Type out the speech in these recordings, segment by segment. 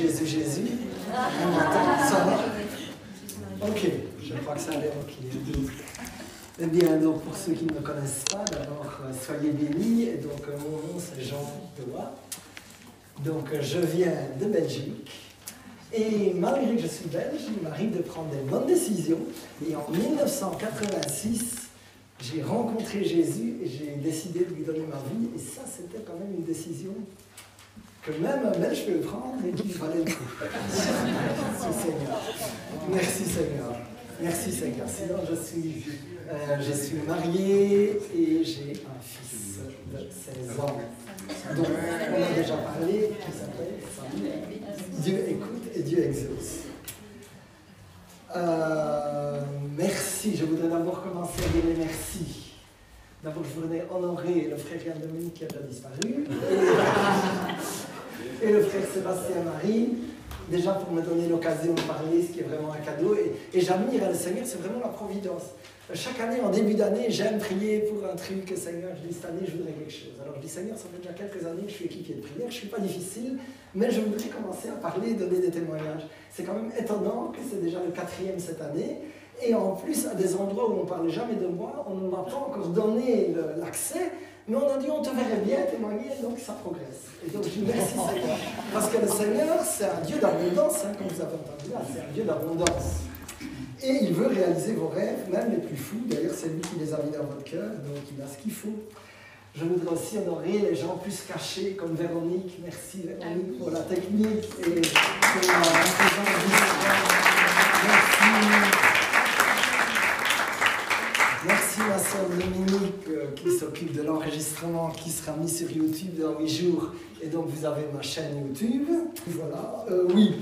Jésus, Jésus. Un matin, ça va? Ok, je crois que ça a l'air ok. Eh bien, donc pour ceux qui ne me connaissent pas, d'abord, soyez bénis. Et donc, mon nom, c'est Jean Doua. Donc, je viens de Belgique. Et malgré que je suis belge, il m'arrive de prendre des bonnes décisions. Et en 1986, j'ai rencontré Jésus et j'ai décidé de lui donner ma vie. Et ça, c'était quand même une décision que même un belge peut prendre et qui valait le coup. Merci Seigneur. Merci Seigneur. Merci Seigneur. Sinon, je suis marié et j'ai un fils de 16 ans. Donc, on a déjà parlé, qui s'appelle Samuel. Dieu écoute et Dieu exauce. Merci. Je voudrais d'abord commencer à dire les merci. D'abord, je voudrais honorer le frère Yann Dominique qui a déjà disparu et le frère Sébastien Marie, déjà pour me donner l'occasion de parler, ce qui est vraiment un cadeau. Et j'admire le Seigneur, c'est vraiment la providence. Chaque année, en début d'année, j'aime prier pour un truc. Seigneur, je dis cette année, je voudrais quelque chose. Alors je dis, Seigneur, ça fait déjà quelques années que je suis équipier de prière, je ne suis pas difficile, mais je voudrais commencer à parler et donner des témoignages. C'est quand même étonnant que c'est déjà le 4e cette année. Et en plus, à des endroits où on ne parlait jamais de moi, on ne m'a pas encore donné l'accès, mais on a dit, on te verrait bien témoigner, donc ça progresse. Et donc je dis, merci Seigneur. Parce que le Seigneur, c'est un Dieu d'abondance, comme vous avez entendu là, c'est un Dieu d'abondance. Et il veut réaliser vos rêves, même les plus fous. D'ailleurs, c'est lui qui les a mis dans votre cœur, donc il a ce qu'il faut. Je voudrais aussi honorer les gens plus cachés, comme Véronique. Merci Véronique pour la technique et pour la présence. Merci. Merci ma soeur Dominique qui s'occupe de l'enregistrement qui sera mis sur YouTube dans 8 jours. Et donc vous avez ma chaîne YouTube. Voilà. Oui,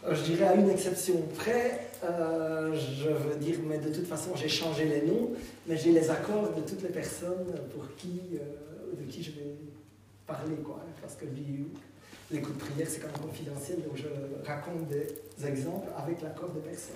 je dirais à une exception près. Je veux dire, mais de toute façon, j'ai changé les noms, mais j'ai les accords de toutes les personnes de qui je vais parler, quoi. Parce que les coups de prière, c'est quand même confidentiel, donc je raconte des exemples avec l'accord des personnes.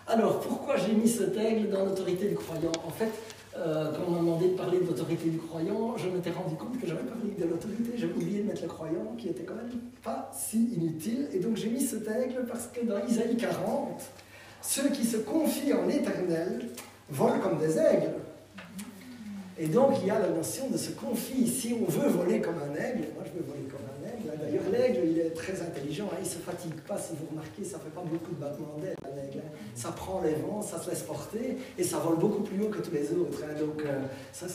Alors, pourquoi j'ai mis cet aigle dans l'autorité du croyant? En fait, quand on m'a demandé de parler de l'autorité du croyant, je m'étais rendu compte que j'avais parlé de l'autorité, j'avais oublié de mettre le croyant, qui était quand même pas si inutile. Et donc j'ai mis cet aigle parce que dans Isaïe 40, ceux qui se confient en l'Éternel volent comme des aigles. Et donc il y a la notion de se confier. Si on veut voler comme un aigle, moi je veux voler comme un aigle. D'ailleurs l'aigle, il est très intelligent, il ne se fatigue pas, si vous remarquez, ça ne fait pas beaucoup de battements d'aile, l'aigle. Ça prend les vents, ça se laisse porter, et ça vole beaucoup plus haut que tous les autres. Donc ça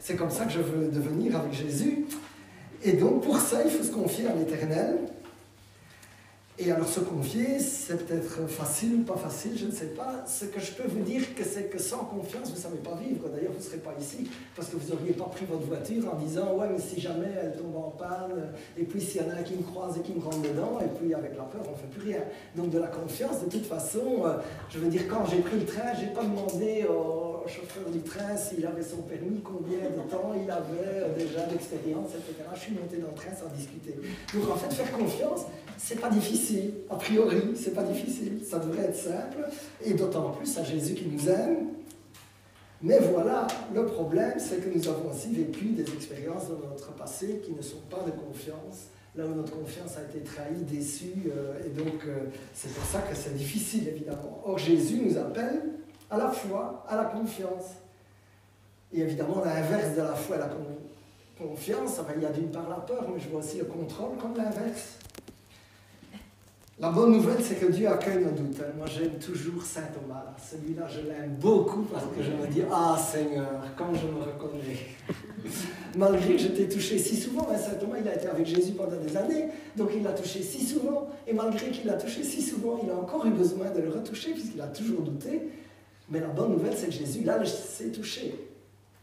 c'est comme ça que je veux devenir avec Jésus. Et donc pour ça, il faut se confier à l'Éternel. Et alors se confier, c'est peut-être facile ou pas facile, je ne sais pas. Ce que je peux vous dire, c'est que sans confiance, vous ne savez pas vivre. D'ailleurs, vous ne serez pas ici, parce que vous n'auriez pas pris votre voiture en disant « Ouais, mais si jamais elle tombe en panne, et puis s'il y en a un qui me croise et qui me rentre dedans, et puis avec la peur, on ne fait plus rien. » Donc de la confiance, de toute façon, je veux dire, quand j'ai pris le train, je n'ai pas demandé au chauffeur du train s'il avait son permis, combien de temps il avait déjà d'expérience, etc. Je suis monté dans le train sans discuter. Donc en fait, faire confiance, c'est pas difficile, a priori, c'est pas difficile, ça devrait être simple, et d'autant plus à Jésus qui nous aime. Mais voilà, le problème, c'est que nous avons aussi vécu des expériences dans notre passé qui ne sont pas de confiance, là où notre confiance a été trahie, déçue, et donc c'est pour ça que c'est difficile, évidemment. Or, Jésus nous appelle à la foi, à la confiance. Et évidemment, l'inverse de la foi et la confiance, il y a d'une part la peur, mais je vois aussi le contrôle comme l'inverse. La bonne nouvelle, c'est que Dieu accueille nos doutes. Moi, j'aime toujours Saint Thomas. Celui-là, je l'aime beaucoup parce que je me dis « Ah, Seigneur, comme je me reconnais !» Malgré que j'étais touché si souvent, Saint Thomas, il a été avec Jésus pendant des années, donc il l'a touché si souvent, et malgré qu'il l'a touché si souvent, il a encore eu besoin de le retoucher, puisqu'il a toujours douté. Mais la bonne nouvelle, c'est que Jésus, là, s'est touché.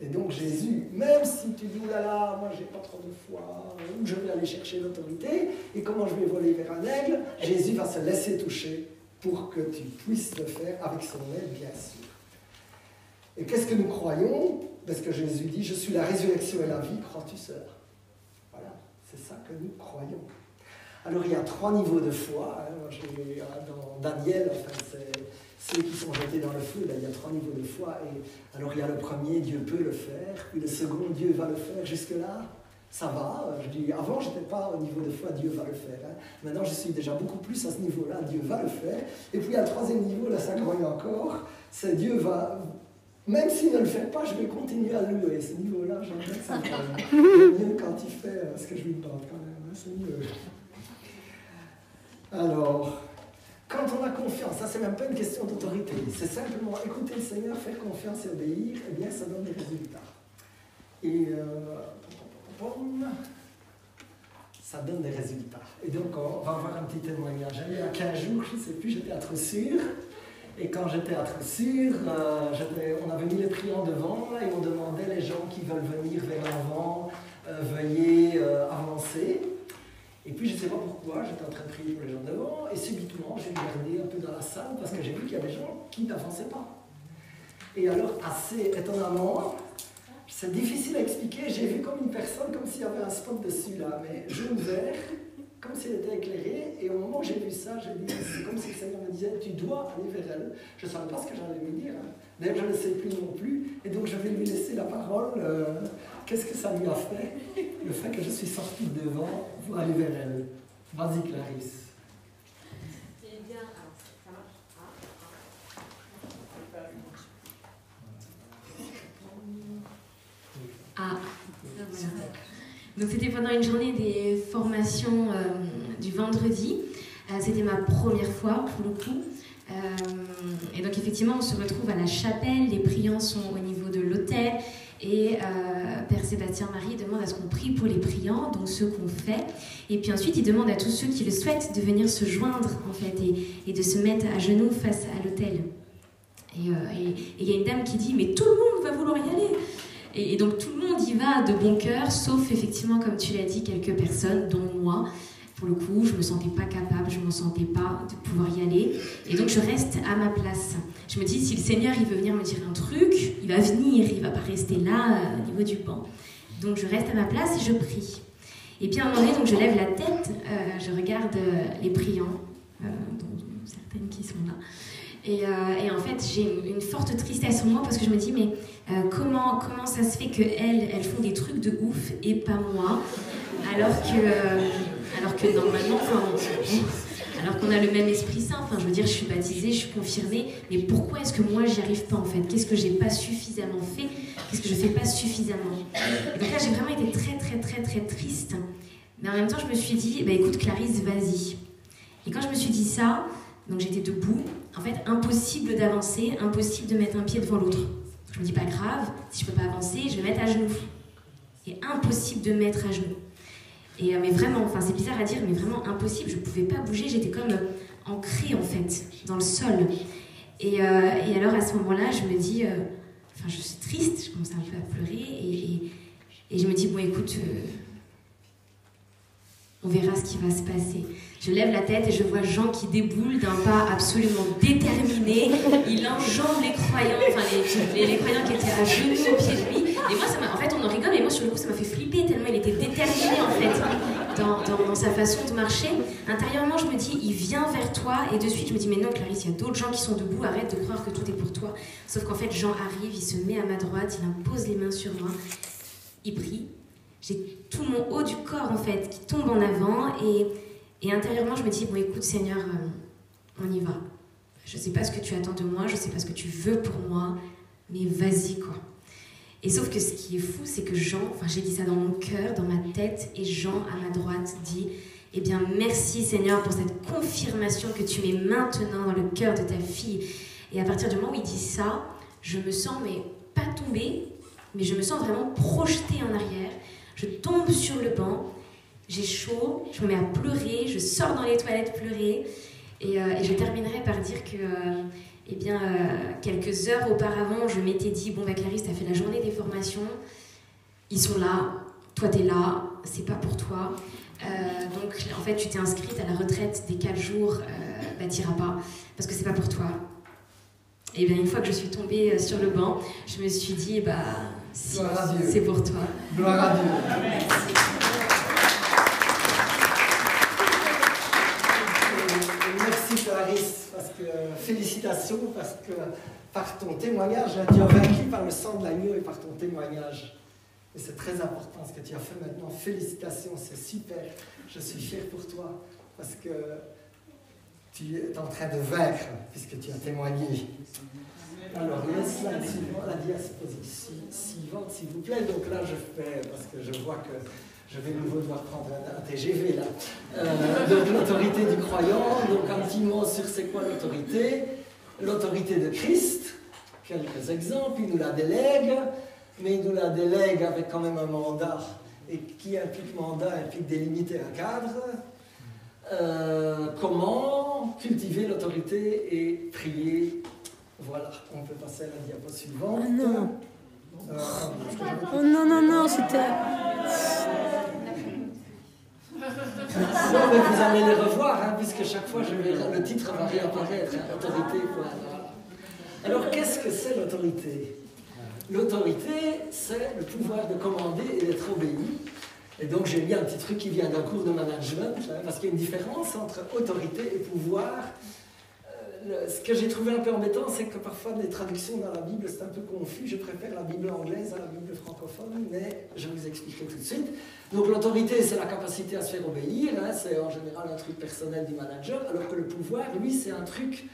Et donc Jésus, même si tu dis « Là là, moi j'ai pas trop de foi, où je vais aller chercher l'autorité, et comment je vais voler vers un aigle ?» Jésus va se laisser toucher pour que tu puisses le faire avec son aide, bien sûr. Et qu'est-ce que nous croyons? Parce que Jésus dit « Je suis la résurrection et la vie, crois-tu, sœur ?» Voilà, c'est ça que nous croyons. Alors il y a 3 niveaux de foi. Dans Daniel, enfin, c'est ceux qui sont jetés dans le feu, là, il y a 3 niveaux de foi. Et alors il y a le premier, Dieu peut le faire. Puis le second, Dieu va le faire. Jusque-là, Ça va, je dis, avant je n'étais pas au niveau de foi, Dieu va le faire. Hein. Maintenant je suis déjà beaucoup plus à ce niveau-là, Dieu va le faire. Et puis à le troisième niveau, là ça grogne encore, c'est Dieu va, même s'il ne le fait pas, je vais continuer à louer. Ce niveau-là, j'aime bien que ça me mieux quand il fait ce que je lui demande quand même, hein, c'est mieux. Alors, quand on a confiance, ça c'est même pas une question d'autorité, c'est simplement écouter le Seigneur, faire confiance et obéir, eh bien ça donne des résultats. Et ça donne des résultats. Et donc, on va avoir un petit témoignage. Il y a 15 jours, je ne sais plus, j'étais à Tressure. Et quand j'étais à Tressure, on avait mis les priants devant et on demandait les gens qui veulent venir vers l'avant, veuillez avancer. Et puis, je ne sais pas pourquoi, j'étais en train de prier pour les gens devant et subitement, j'ai regardé un peu dans la salle parce que j'ai vu qu'il y a des gens qui n'avançaient pas. Et alors, assez étonnamment, c'est difficile à expliquer, j'ai vu comme une personne, comme s'il y avait un spot dessus là, mais jaune vert, comme s'il était éclairé, et au moment où j'ai vu ça, j'ai dit, c'est comme si le Seigneur me disait, tu dois aller vers elle. Je ne savais pas ce que j'allais lui dire, hein. D'ailleurs je ne le sais plus non plus, et donc je vais lui laisser la parole. Qu'est-ce que ça lui a fait, le fait que je suis sorti devant pour aller vers elle. Vas-y Clarisse. Eh bien, alors, ça marche. Ah, voilà. Donc c'était pendant une journée des formations du vendredi. C'était ma première fois pour le coup. Et donc effectivement on se retrouve à la chapelle, les priants sont au niveau de l'autel et Père Sébastien Marie demande à ce qu'on prie pour les priants, donc ceux qu'on fait. Et puis ensuite il demande à tous ceux qui le souhaitent de venir se joindre en fait et de se mettre à genoux face à l'autel. Et il y a une dame qui dit mais tout le monde va vouloir y aller. Et donc tout le monde y va de bon cœur, sauf effectivement, comme tu l'as dit, quelques personnes, dont moi. Pour le coup, je ne me sentais pas capable, je ne me sentais pas de pouvoir y aller. Et donc je reste à ma place. Je me dis, si le Seigneur il veut venir me dire un truc, il va venir, il ne va pas rester là au niveau du banc. Donc je reste à ma place et je prie. Et puis à un moment donné, donc, je lève la tête, je regarde les priants, dont certaines qui sont là. Et en fait, j'ai une forte tristesse en moi parce que je me dis, mais comment ça se fait qu'elles font des trucs de ouf et pas moi, alors que normalement, alors qu'on a le même Esprit Saint, je veux dire, je suis baptisée, je suis confirmée, mais pourquoi est-ce que moi, j'y arrive pas en fait? Qu'est-ce que j'ai pas suffisamment fait? Qu'est-ce que je fais pas suffisamment? Et donc là, j'ai vraiment été très, très, très, très triste. Mais en même temps, je me suis dit, écoute Clarisse, vas-y. Et quand je me suis dit ça, donc j'étais debout, en fait, impossible d'avancer, impossible de mettre un pied devant l'autre. Je me dis, pas grave, si je peux pas avancer, je vais mettre à genoux. Et impossible de mettre à genoux. Et, mais vraiment, c'est bizarre à dire, mais vraiment impossible, je pouvais pas bouger, j'étais comme ancrée en fait, dans le sol. Et alors à ce moment-là, je me dis, je suis triste, je commence un peu à pleurer, et je me dis, bon écoute, on verra ce qui va se passer. Je lève la tête et je vois Jean qui déboule d'un pas absolument déterminé. Il enjambe les croyants, les croyants qui étaient à genoux au pied de lui. Et moi, en fait, on en rigole, mais moi, sur le coup, ça m'a fait flipper tellement il était déterminé, en fait, dans sa façon de marcher. Intérieurement, je me dis, il vient vers toi. Et de suite, je me dis, mais non, Clarisse, il y a d'autres gens qui sont debout. Arrête de croire que tout est pour toi. Sauf qu'en fait, Jean arrive, il se met à ma droite, il impose les mains sur moi. Il prie. J'ai tout mon haut du corps, en fait, qui tombe en avant. Et intérieurement, je me dis, bon, écoute, Seigneur, on y va. Je sais pas ce que tu attends de moi, je sais pas ce que tu veux pour moi, mais vas-y, quoi. Et sauf que ce qui est fou, c'est que Jean, j'ai dit ça dans mon cœur, dans ma tête, et Jean, à ma droite, dit, eh bien, merci, Seigneur, pour cette confirmation que tu mets maintenant dans le cœur de ta fille. Et à partir du moment où il dit ça, je me sens, mais pas tombée, mais je me sens vraiment projetée en arrière. Je tombe sur le banc, j'ai chaud, je me mets à pleurer, je sors dans les toilettes pleurer, et je terminerai par dire que, quelques heures auparavant, je m'étais dit, bon, Clarisse, t'as fait la journée des formations, ils sont là, toi t'es là, c'est pas pour toi, donc en fait tu t'es inscrite à la retraite des 4 jours, t'iras pas, parce que c'est pas pour toi. Et bien une fois que je suis tombée sur le banc, je me suis dit, si, c'est pour toi. Gloire à Dieu. Merci Clarisse, parce que félicitations, parce que par ton témoignage, tu as vaincu par le sang de l'agneau et par ton témoignage. Et c'est très important ce que tu as fait maintenant. Félicitations, c'est super. Je suis fier pour toi parce que tu es en train de vaincre puisque tu as témoigné. Alors, laisse la diapositive suivante, s'il vous plaît. Donc là, je fais, parce que je vois que je vais de nouveau devoir prendre un TGV là. Donc, l'autorité du croyant. Donc, un petit mot sur c'est quoi l'autorité. L'autorité de Christ. Quelques exemples. Il nous la délègue, mais il nous la délègue avec quand même un mandat. Et qui implique mandat implique délimiter un cadre. Comment cultiver l'autorité et prier. Voilà, on peut passer à la diapo suivante. Oh non. Oh non, non, non, c'était... Non, mais vous allez les revoir, hein, puisque chaque fois le titre va réapparaître, hein, autorité. Voilà. Alors, qu'est-ce que c'est l'autorité? L'autorité, c'est le pouvoir de commander et d'être obéi. Et donc, j'ai mis un petit truc qui vient d'un cours de management, hein, parce qu'il y a une différence entre autorité et pouvoir. Ce que j'ai trouvé un peu embêtant, c'est que parfois les traductions dans la Bible, c'est un peu confus. Je préfère la Bible anglaise à la Bible francophone, mais je vous expliquerai tout de suite. Donc l'autorité, c'est la capacité à se faire obéir, hein, c'est en général un truc personnel du manager, alors que le pouvoir, lui, c'est un truc,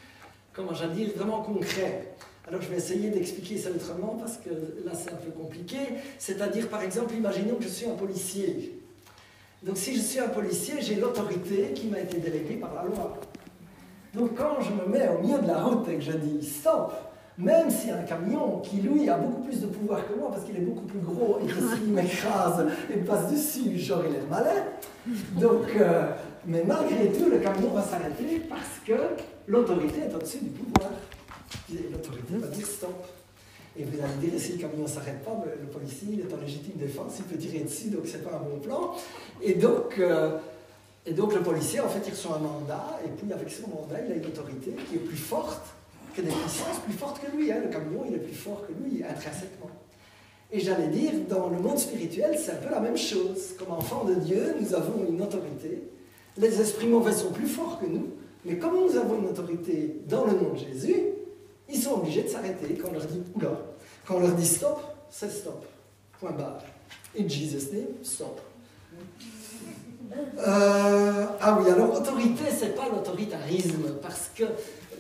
comment j'allais dire, vraiment concret. Alors je vais essayer d'expliquer ça autrement, parce que là c'est un peu compliqué. C'est-à-dire, par exemple, imaginons que je suis un policier. Donc si je suis un policier, j'ai l'autorité qui m'a été déléguée par la loi. Donc quand je me mets au milieu de la route et que je dis stop, même s'il y a un camion qui lui a beaucoup plus de pouvoir que moi parce qu'il est beaucoup plus gros et que s'il m'écrase et me passe dessus, genre il est malin. Donc, mais malgré tout, le camion va s'arrêter parce que l'autorité est au-dessus du pouvoir. L'autorité va dire stop. Et vous allez dire, si le camion ne s'arrête pas, le policier il est en légitime défense, il peut tirer dessus, donc c'est pas un bon plan. Et donc le policier, en fait, il reçoit un mandat, et puis avec son mandat, il a une autorité qui est plus forte que des puissances, plus forte que lui. Hein. Le camion, il est plus fort que lui, intrinsèquement. Et j'allais dire, dans le monde spirituel, c'est un peu la même chose. Comme enfants de Dieu, nous avons une autorité. Les esprits mauvais sont plus forts que nous, mais comme nous avons une autorité dans le nom de Jésus, ils sont obligés de s'arrêter. Quand on leur dit oula, quand on leur dit stop, c'est stop. Point barre. In Jesus' name, stop. Ah oui, alors autorité, c'est pas l'autoritarisme, parce que,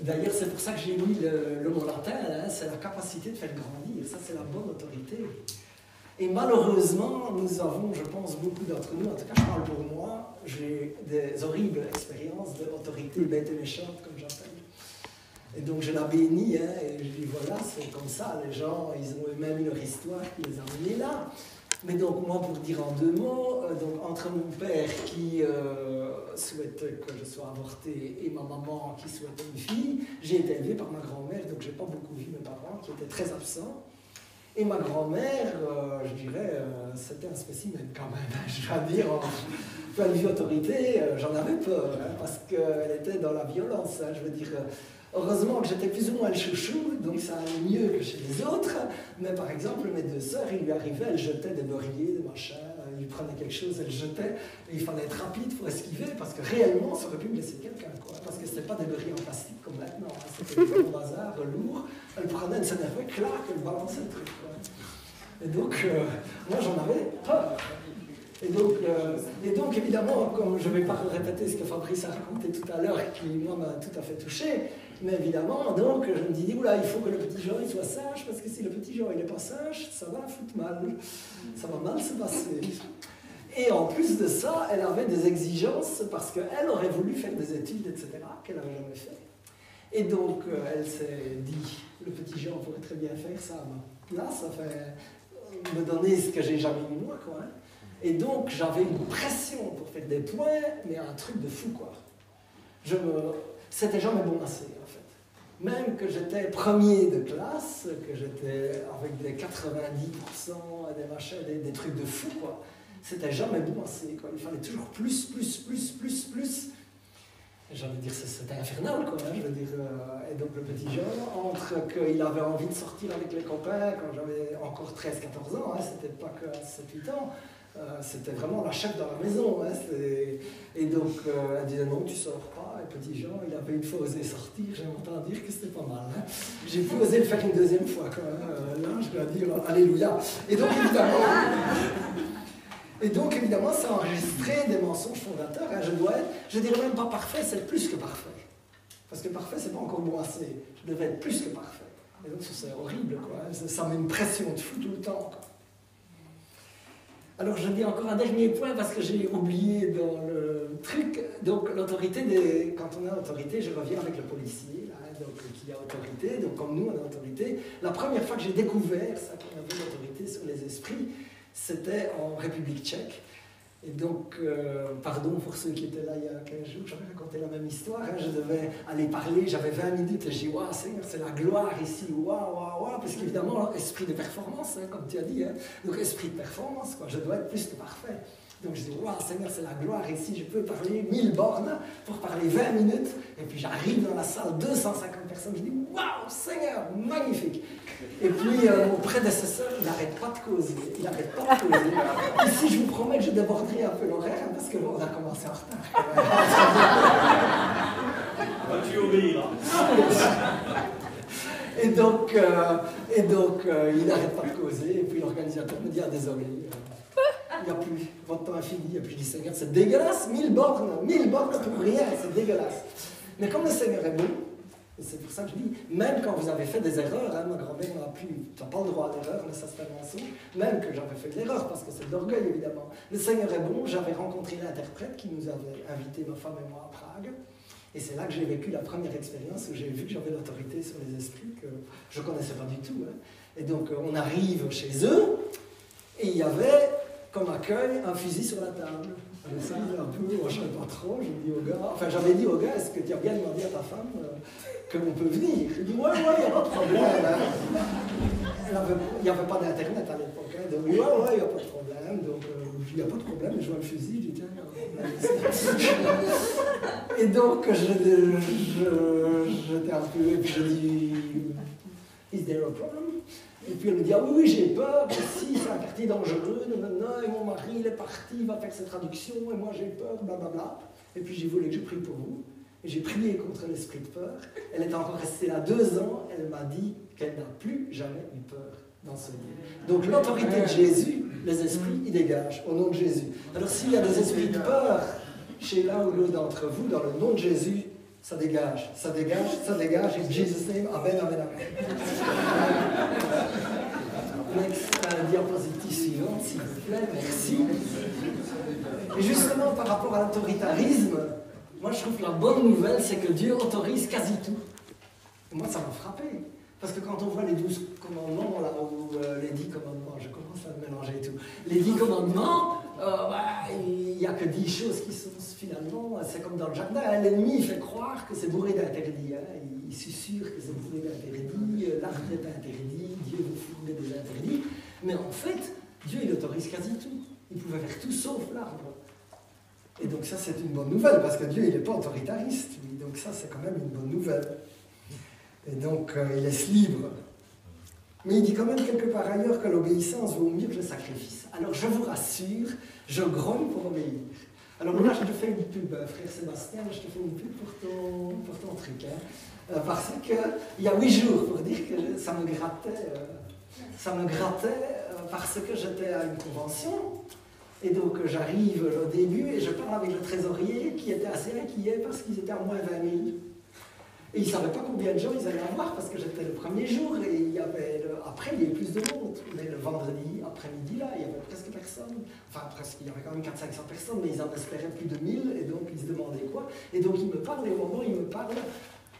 d'ailleurs c'est pour ça que j'ai mis le mot latin, hein, c'est la capacité de faire grandir, ça c'est la bonne autorité. Et malheureusement, nous avons, je pense, beaucoup d'entre nous, en tout cas je parle pour moi, j'ai des horribles expériences d'autorité bête et méchante, comme j'appelle. Et donc je la bénis, hein, et je dis voilà, c'est comme ça, les gens, ils ont eux-mêmes leur histoire qui les a menés là. Mais donc, moi, pour dire en deux mots, donc, entre mon père qui souhaitait que je sois avorté et ma maman qui souhaitait une fille, j'ai été élevé par ma grand-mère, donc je n'ai pas beaucoup vu mes parents qui étaient très absents. Et ma grand-mère, je dirais, c'était un spécimen quand même, je dois dire, en point de vue autorité, j'en avais peur, hein, parce qu'elle était dans la violence, hein, je veux dire. Heureusement que j'étais plus ou moins le chouchou, donc ça allait mieux que chez les autres. Mais par exemple, mes deux sœurs, il lui arrivait, elles jetaient des beurriers, des machins, ils prenaient quelque chose, elles jetaient. Et il fallait être rapide pour esquiver, parce que réellement, ça aurait pu blesser quelqu'un, quoi. Parce que c'était pas des beurriers en plastique comme maintenant, hein. C'était des gros bazar lourds. Elles prenaient, elles s'énervaient, clac, elles balançaient le truc, quoi. Et donc, moi j'en avais peur. Et donc, évidemment, comme je ne vais pas répéter ce que Fabrice a raconté tout à l'heure, qui, moi, m'a tout à fait touché, mais évidemment, donc, je me dis, oula, il faut que le petit Jean, il soit sage, parce que si le petit Jean, il n'est pas sage, ça va foutre mal. Ça va mal se passer. Et en plus de ça, elle avait des exigences, parce qu'elle aurait voulu faire des études, etc., qu'elle n'avait jamais fait. Et donc, elle s'est dit, le petit Jean pourrait très bien faire ça. Là, ça fait me donner ce que j'ai jamais eu moi, quoi. Hein. Et donc, j'avais une pression pour faire des points, mais un truc de fou, quoi. C'était jamais bon assez, en fait. Même que j'étais premier de classe, que j'étais avec des 90%, des machins, des trucs de fou, quoi. C'était jamais bon assez, quoi. Il fallait toujours plus. J'allais dire, c'était infernal, quoi. Hein, je veux dire, et donc le petit Jean, entre qu'il avait envie de sortir avec les copains quand j'avais encore 13-14 ans, hein, c'était pas que 7-8 ans, C'était vraiment la chef dans la maison. Hein, et donc, elle disait non, tu sors pas. Et petit Jean, il avait une fois osé sortir. J'aime entendre dire que c'était pas mal. Hein. J'ai pu oser le faire une deuxième fois quand même. Là, je dois dire alléluia. Et donc, évidemment, ça a enregistré des mensonges fondateurs. Hein. Je dois être, je dirais même pas parfait, c'est plus que parfait. Parce que parfait, c'est pas encore bon assez. Je devais être plus que parfait. Et donc, ça, c'est horrible, quoi. Ça met une pression de fou tout le temps, quoi. Alors, je dis encore un dernier point parce que j'ai oublié dans le truc. Donc, l'autorité, quand on a autorité, je reviens avec le policier, là, donc, qui a autorité. Donc, comme nous, on a autorité. La première fois que j'ai découvert ça, qu'on avait l'autorité sur les esprits, c'était en République tchèque. Et donc, pardon pour ceux qui étaient là il y a 15 jours, j'avais raconté la même histoire. Hein, je devais aller parler, j'avais 20 minutes et je dis « Waouh, Seigneur, c'est la gloire ici, waouh, waouh, waouh », parce qu'évidemment, esprit de performance, hein, comme tu as dit, hein, donc esprit de performance, quoi, je dois être plus que parfait. Donc je dis « Waouh, Seigneur, c'est la gloire ici, je peux parler 1000 bornes pour parler 20 minutes », et puis j'arrive dans la salle, 250 personnes, je dis « Waouh, Seigneur, magnifique !» Et puis mon prédécesseur, il n'arrête pas de causer, il n'arrête pas de causer. Ici, je vous promets que je déborderai un peu l'horaire, hein, parce qu'on a commencé en retard. Tu obéiras. Et donc, il n'arrête pas de causer, et puis l'organisateur me dit « Ah, désolé. Il n'y a plus, votre temps est fini. » Et puis je dis « Seigneur, c'est dégueulasse, 1000 bornes pour rien, c'est dégueulasse. » Mais comme le Seigneur est bon, et c'est pour ça que je dis, même quand vous avez fait des erreurs, hein, ma grand-mère m'a appris, tu n'as pas le droit à l'erreur, mais ça c'est un mensonge, même que j'avais fait de l'erreur, parce que c'est de l'orgueil évidemment. Le Seigneur est bon, j'avais rencontré l'interprète qui nous avait invité, ma femme et moi, à Prague. Et c'est là que j'ai vécu la première expérience où j'ai vu que j'avais l'autorité sur les esprits que je ne connaissais pas du tout. Hein. Et donc on arrive chez eux, et il y avait comme accueil un fusil sur la table. Et ça, un peu, moi je ne savais pas trop, j'ai dit au gars, enfin j'avais dit au gars, est-ce que tu as bien demandé à ta femme qu'on peut venir? Il dit, ouais, il n'y a pas de problème. Hein. Il n'y avait pas d'internet à l'époque, hein. Donc ouais, il n'y a pas de problème. Donc il n'y a pas de problème, je vois le fusil, je dis, tiens, et donc j'étais un peu, et puis je dis, is there a problem? Et puis elle me dit, ah oui, j'ai peur, ici c'est un quartier dangereux, et mon mari il est parti, il va faire ses traductions, et moi j'ai peur, blablabla. Et puis j'ai voulu que je prie pour vous, et j'ai prié contre l'esprit de peur. Elle est encore restée là 2 ans, elle m'a dit qu'elle n'a plus jamais eu peur dans ce lieu. Donc l'autorité de Jésus, les esprits, ils dégagent au nom de Jésus. Alors s'il y a des esprits de peur chez l'un ou l'autre d'entre vous, dans le nom de Jésus, ça dégage, ça dégage, ça dégage, in Jesus' name, amen, amen, amen. Diapositive suivante, s'il vous plaît, merci. Et justement, par rapport à l'autoritarisme, moi je trouve que la bonne nouvelle, c'est que Dieu autorise quasi tout. Et moi, ça m'a frappé. Parce que quand on voit les 12 commandements, là, ou les 10 commandements, je commence à mélanger et tout. Les 10 commandements, il n'y a que 10 choses qui sont finalement, c'est comme dans le jardin, hein, l'ennemi il fait croire que c'est bourré d'interdits. Hein, il susurre que c'est bourré d'interdits, l'arbre est interdit, Dieu vous fournit des interdits. Mais en fait, Dieu il autorise quasi tout. Il pouvait faire tout sauf l'arbre. Et donc ça c'est une bonne nouvelle, parce que Dieu il n'est pas autoritariste. Lui. Donc ça c'est quand même une bonne nouvelle. Et donc, il laisse libre. Mais il dit quand même quelque part ailleurs que l'obéissance vaut mieux que le sacrifice. Alors, je vous rassure, je grogne pour obéir. Alors là, je te fais une pub, frère Sébastien, je te fais une pub pour ton truc. Hein, parce qu'il y a 8 jours, pour dire que ça me grattait parce que j'étais à une convention. Et donc, j'arrive au début et je parle avec le trésorier qui était assez inquiet parce qu'ils étaient à moins 20 000. Et ils ne savaient pas combien de gens ils allaient avoir parce que j'étais le premier jour et il y avait après il y avait plus de monde. Mais le vendredi après-midi là, il y avait presque personne. Enfin presque, il y avait quand même 400-500 personnes, mais ils en espéraient plus de 1000 et donc ils se demandaient quoi. Et donc ils me parlent et au moment où ils me parlent,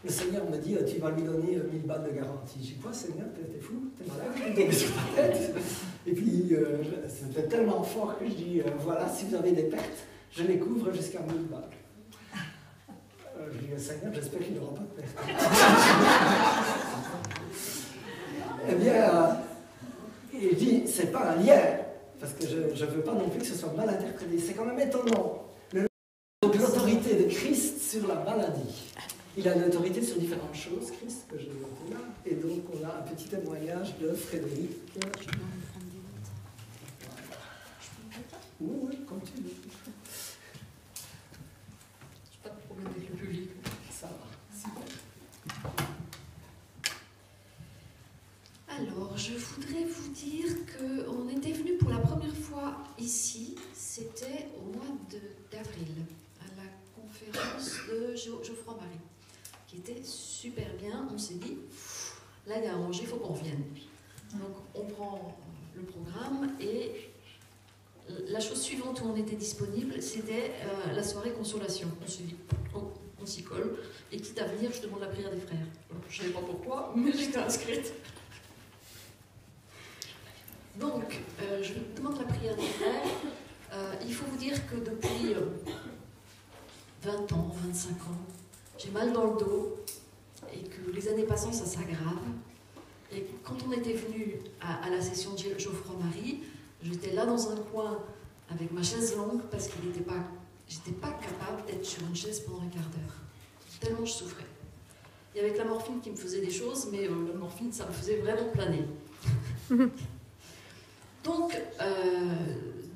le Seigneur me dit tu vas lui donner 1000 balles de garantie. Je dis quoi Seigneur, t'es fou, t'es malade, t'es tombé sur ta tête. Et puis c'était tellement fort que je dis voilà, si vous avez des pertes, je les couvre jusqu'à 1000 balles. Je dis, Seigneur, j'espère qu'il n'aura pas de perte. Eh bien, il dit, c'est pas un lien, parce que je ne veux pas non plus que ce soit mal interprété. C'est quand même étonnant. Donc l'autorité de Christ sur la maladie. Il a une autorité sur différentes choses, Christ, que je note là. Et donc on a un petit témoignage de Frédéric. Oui, comme tu veux. J'ai pas de problème avec le public. Ça va, super. Alors, je voudrais vous dire qu'on était venu pour la première fois ici, c'était au mois d'avril, à la conférence de Geoffroy Marie, qui était super bien. On s'est dit, là il y a un danger, il faut qu'on revienne. Donc on prend le programme et la chose suivante où on était disponible, c'était la soirée consolation. On s'est dit, oh, on s'y colle, et quitte à venir, je demande la prière des frères. Alors, je ne savais pas pourquoi, mais j'étais inscrite. Donc, je demande la prière des frères. Il faut vous dire que depuis 20 ans, 25 ans, j'ai mal dans le dos et que les années passant, ça s'aggrave. Et quand on était venu à la session de Geoffroy Marie, j'étais là dans un coin avec ma chaise longue parce que j'étais pas capable d'être sur une chaise pendant un quart d'heure. Tellement je souffrais. Il y avait que la morphine qui me faisait des choses, mais la morphine, ça me faisait vraiment planer. Donc,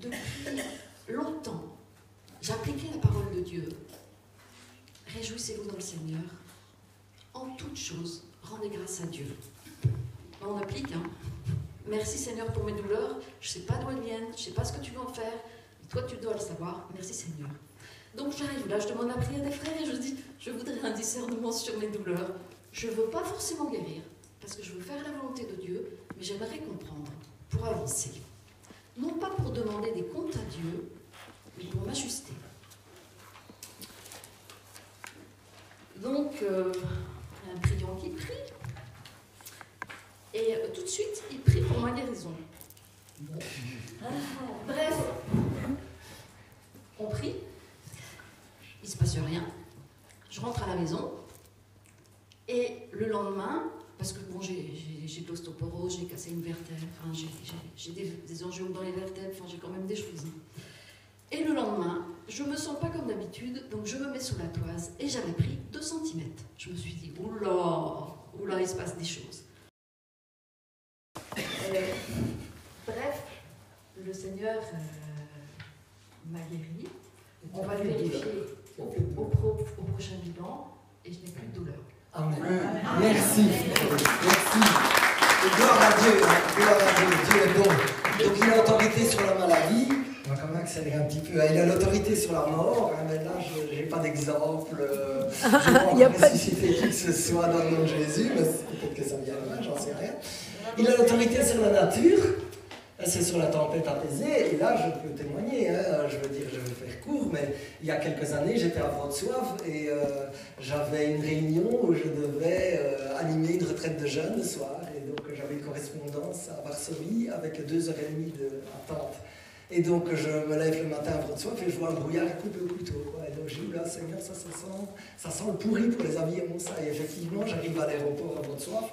depuis longtemps, j'appliquais la parole de Dieu. Réjouissez-vous dans le Seigneur. En toutes choses, rendez grâce à Dieu. On applique, hein. Merci Seigneur pour mes douleurs. Je ne sais pas d'où elles viennent, je ne sais pas ce que tu veux en faire. Toi, tu dois le savoir. Merci Seigneur. Donc, j'arrive là, je demande la prière des frères et je dis, je voudrais un discernement sur mes douleurs. Je ne veux pas forcément guérir, parce que je veux faire la volonté de Dieu, mais j'aimerais comprendre. Pour avancer. Non pas pour demander des comptes à Dieu, mais pour m'ajuster. Donc, un priant qui prie. Et tout de suite, il prie pour ma guérison. Bref, on prie. Il ne se passe rien. Je rentre à la maison. Et le lendemain, parce que bon, j'ai de l'ostéoporose, j'ai cassé une vertèbre, enfin, j'ai des angiomes dans les vertèbres, enfin, j'ai quand même des choses. Et le lendemain, je ne me sens pas comme d'habitude, donc je me mets sous la toise et j'avais pris 2 cm. Je me suis dit, oula, il se passe des choses. Bref, le Seigneur m'a guéri. On va vérifier au prochain bilan et je n'ai plus de douleur. Amen. Merci. Merci. Et gloire à Dieu. Gloire à Dieu. Dieu est bon. Donc il a autorité sur la maladie. On va quand même accélérer un petit peu. Il a l'autorité sur la mort. Mais là, je n'ai pas d'exemple. Je ne vais pas ressusciter qui que ce soit dans le nom de Jésus. Mais peut-être que ça viendra, j'en sais rien. Il a l'autorité sur la nature. C'est sur la tempête apaisée, et là je peux témoigner, hein, je veux dire, je vais faire court, mais il y a quelques années j'étais à Wrocław et j'avais une réunion où je devais animer une retraite de jeunes le soir, et donc j'avais une correspondance à Varsovie avec 2h30 d'attente. Et donc je me lève le matin à Wrocław et je vois un brouillard couper au couteau, quoi. Et donc je dis, là Seigneur, ça sent le pourri pour les avions, ça. Et effectivement j'arrive à l'aéroport à Wrocław.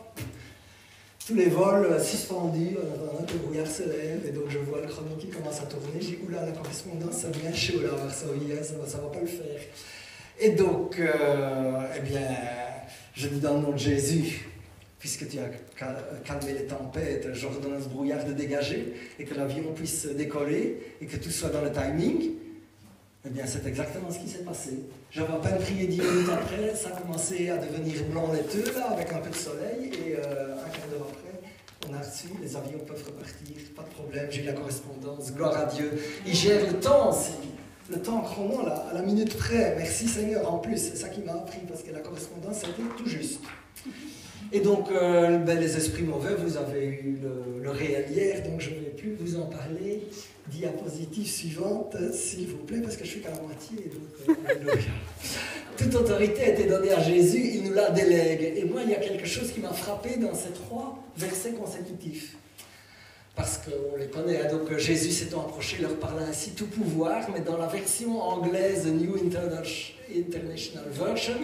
Tous les vols suspendus, le brouillard se lève, et donc je vois le chrono qui commence à tourner. J'ai dit, oula, la correspondance, ça devient chaud là, à Varsovie, ça va pas le faire. Et donc, eh bien, je dis dans le nom de Jésus, puisque tu as calmé les tempêtes, j'ordonne à ce brouillard de dégager, et que l'avion puisse décoller, et que tout soit dans le timing. Eh bien, c'est exactement ce qui s'est passé. J'avais à peine prié 10 minutes après, ça a commencé à devenir blanc laiteux, là, avec un peu de soleil, et un quart d'heure après, on a reçu, les avions peuvent repartir, pas de problème, j'ai eu la correspondance, gloire à Dieu. Il gère le temps aussi, le temps chrono, là, à la minute près, merci Seigneur, en plus, c'est ça qui m'a appris, parce que la correspondance, c'était tout juste. Et donc, les esprits mauvais, vous avez eu le réel hier, donc je ne vais plus vous en parler. Diapositive suivante, s'il vous plaît, parce que je suis qu'à la moitié. Donc, toute autorité a été donnée à Jésus, il nous la délègue. Et moi, il y a quelque chose qui m'a frappé dans ces 3 versets consécutifs. Parce qu'on les connaît, hein, donc Jésus s'étant approché, leur parla ainsi tout pouvoir, mais dans la version anglaise, New International Version,